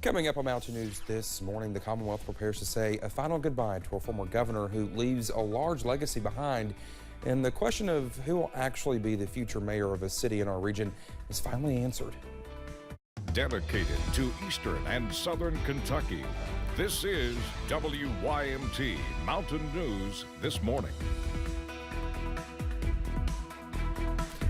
Coming up on Mountain News this morning, the Commonwealth prepares to say a final goodbye to a former governor who leaves a large legacy behind. And the question of who will actually be the future mayor of a city in our region is finally answered. Dedicated to Eastern and Southern Kentucky, this is WYMT Mountain News This Morning.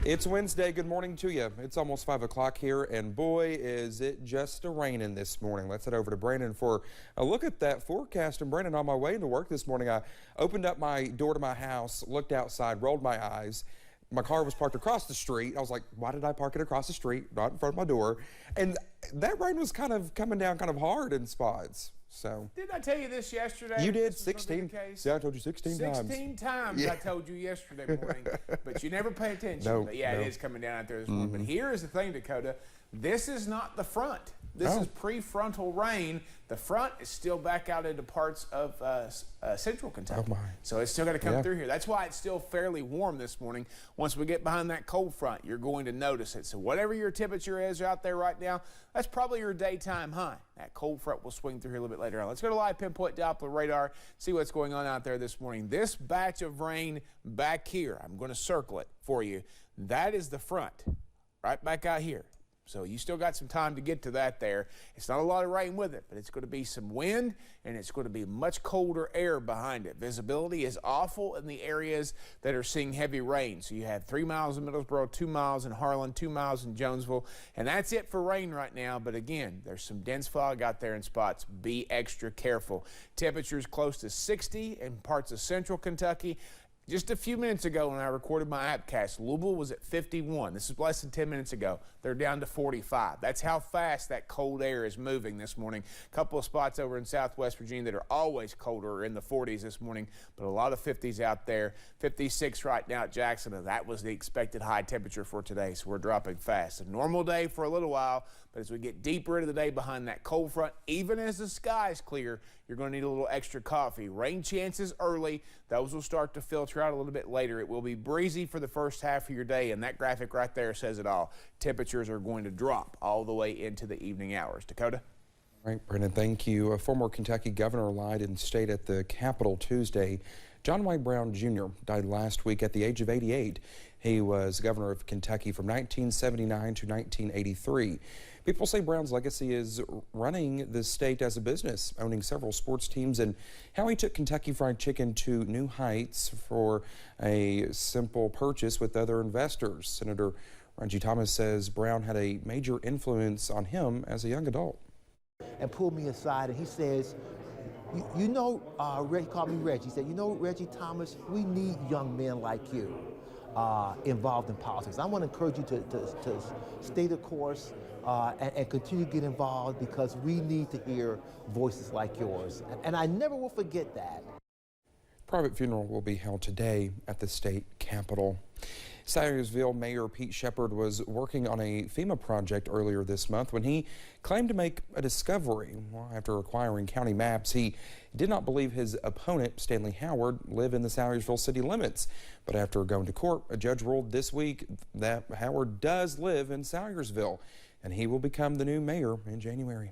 It's Wednesday. Good morning to you. It's almost 5 o'clock here, and boy, is it just raining this morning. Let's head over to Brandon for a look at that forecast. And Brandon, on my way into work this morning, I opened up my door to my house, looked outside, rolled my eyes. My car was parked across the street. I was like, why did I park it across the street, not in front of my door? And that rain was kind of coming down kind of hard in spots. So didn't I tell you this yesterday? You did 16. Yeah, I told you 16 times. 16 times Yeah. I told you yesterday morning, but you never pay attention. No, but yeah, no. it is coming down out there this morning. But here is the thing, Dakota. This is not the front. This is prefrontal rain. The front is still back out into parts of central Kentucky. Oh my. So it's still got to come through here. That's why it's still fairly warm this morning. Once we get behind that cold front, you're going to notice it. So whatever your temperature is out there right now, that's probably your daytime high. That cold front will swing through here a little bit later on. Let's go to live pinpoint Doppler radar, see what's going on out there this morning. This batch of rain back here, I'm going to circle it for you. That is the front, right back out here. So you still got some time to get to that there. It's not a lot of rain with it, but it's going to be some wind, and it's going to be much colder air behind it. Visibility is awful in the areas that are seeing heavy rain. So you have 3 miles in Middlesboro, 2 miles in Harlan, 2 miles in Jonesville, and that's it for rain right now. But again, there's some dense fog out there in spots. Be extra careful. Temperatures close to 60 in parts of central Kentucky. Just a few minutes ago when I recorded my appcast, Louisville was at 51. This is less than 10 minutes ago. They're down to 45. That's how fast that cold air is moving this morning. A couple of spots over in southwest Virginia that are always colder in the 40s this morning, but a lot of 50s out there. 56 right now at Jackson, and that was the expected high temperature for today, so we're dropping fast. A normal day for a little while, but as we get deeper into the day behind that cold front, even as the skies clear, you're going to need a little extra coffee. Rain chances early. Those will start to filter out a little bit later. It will be breezy for the first half of your day, and that graphic right there says it all. Temperatures are going to drop all the way into the evening hours. Dakota? All right, Brendan, thank you. A former Kentucky governor lied in state at the Capitol Tuesday. John White Brown Jr. died last week at the age of 88. He was governor of Kentucky from 1979 to 1983. People say Brown's legacy is running the state as a business, owning several sports teams, and how he took Kentucky Fried Chicken to new heights for a simple purchase with other investors. Senator Reggie Thomas says Brown had a major influence on him as a young adult. And pulled me aside and he says, you know, he called me Reggie. He said, you know, Reggie Thomas, we need young men like you involved in politics. I want to encourage you to stay the course and continue to get involved because we need to hear voices like yours. And I never will forget that. Private funeral will be held today at the state capitol. Salyersville Mayor Pete Shepard was working on a FEMA project earlier this month when he claimed to make a discovery. Well, after acquiring county maps, he did not believe his opponent, Stanley Howard, lived in the Salyersville city limits. But after going to court, a judge ruled this week that Howard does live in Salyersville, and he will become the new mayor in January.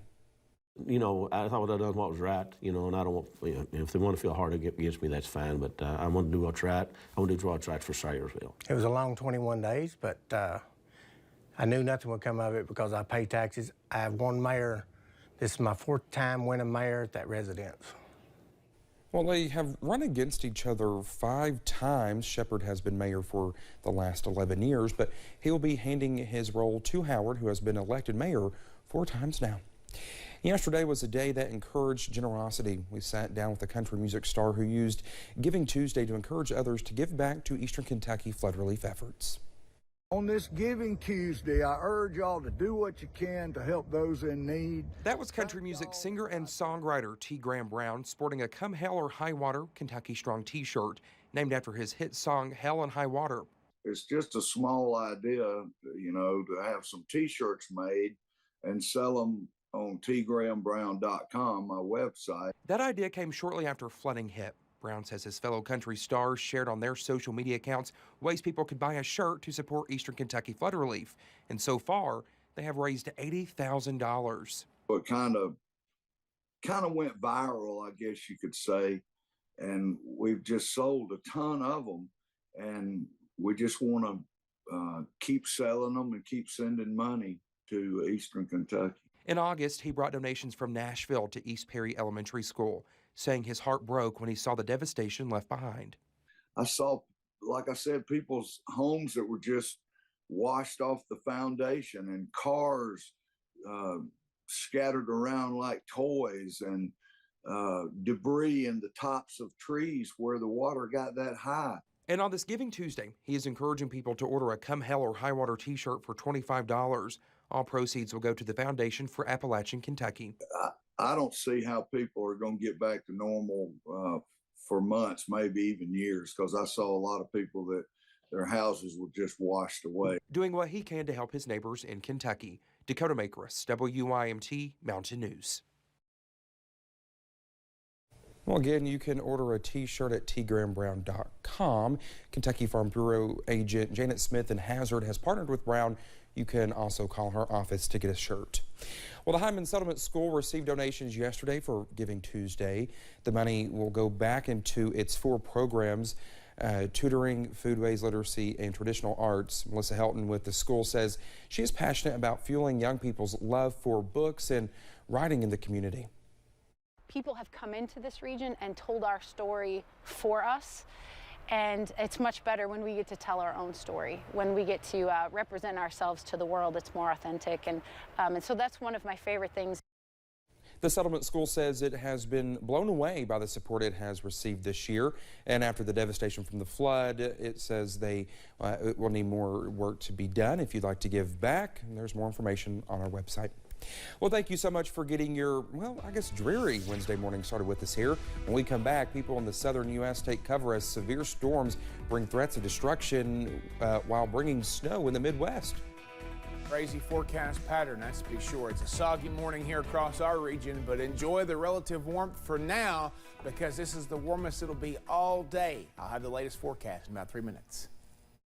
You know, I thought I done what was right, you know, and I don't want, you know, if they want to feel hard against me, that's fine, but I want to do what's right. I want to do what's right for Salyersville. It was a long 21 days, but I knew nothing would come of it because I pay taxes. I have one mayor. This is my 4th time winning mayor at that residence. Well, they have run against each other 5 times. Shepard has been mayor for the last 11 years, but he will be handing his role to Howard, who has been elected mayor 4 times now. Yesterday was a day that encouraged generosity. We sat down with a country music star who used Giving Tuesday to encourage others to give back to Eastern Kentucky flood relief efforts. On this Giving Tuesday, I urge y'all to do what you can to help those in need. That was country music singer and songwriter T. Graham Brown sporting a Come Hell or High Water Kentucky Strong t-shirt named after his hit song Hell and High Water. It's just a small idea, you know, to have some t-shirts made and sell them on tgrahambrown.com, my website. That idea came shortly after flooding hit. Brown says his fellow country stars shared on their social media accounts ways people could buy a shirt to support Eastern Kentucky flood relief. And so far, they have raised $80,000. It kind of went viral, I guess you could say, and we've just sold a ton of them, and we just want to keep selling them and keep sending money to Eastern Kentucky. In August, he brought donations from Nashville to East Perry Elementary School, saying his heart broke when he saw the devastation left behind. I saw, like I said, people's homes that were just washed off the foundation, and cars scattered around like toys, and debris in the tops of trees where the water got that high. And on this Giving Tuesday, he is encouraging people to order a Come Hell or High Water t-shirt for $25. All proceeds will go to the Foundation for Appalachian Kentucky. I don't see how people are going to get back to normal for months, maybe even years, because I saw a lot of people that their houses were just washed away. Doing what he can to help his neighbors in Kentucky. Dakota Makris, WYMT Mountain News. Well, again, you can order a t-shirt at tgrahamBrown.com. Kentucky Farm Bureau agent Janet Smith in Hazard has partnered with Brown. You can also call her office to get a shirt. Well, the Hyman Settlement School received donations yesterday for Giving Tuesday. The money will go back into its 4 programs, tutoring, foodways, literacy, and traditional arts. Melissa Helton with the school says she is passionate about fueling young people's love for books and writing in the community. People have come into this region and told our story for us. And it's much better when we get to tell our own story, when we get to represent ourselves to the world. It's more authentic, and so that's one of my favorite things. The settlement school says it has been blown away by the support it has received this year, and after the devastation from the flood, it says it will need more work to be done. If you'd like to give back, there's more information on our website. Well, thank you so much for getting your, well, I guess dreary Wednesday morning started with us here. When we come back, people in the southern U.S. take cover as severe storms bring threats of destruction while bringing snow in the Midwest. Crazy forecast pattern, that's to be sure. It's a soggy morning here across our region, but enjoy the relative warmth for now because this is the warmest it'll be all day. I'll have the latest forecast in about 3 minutes.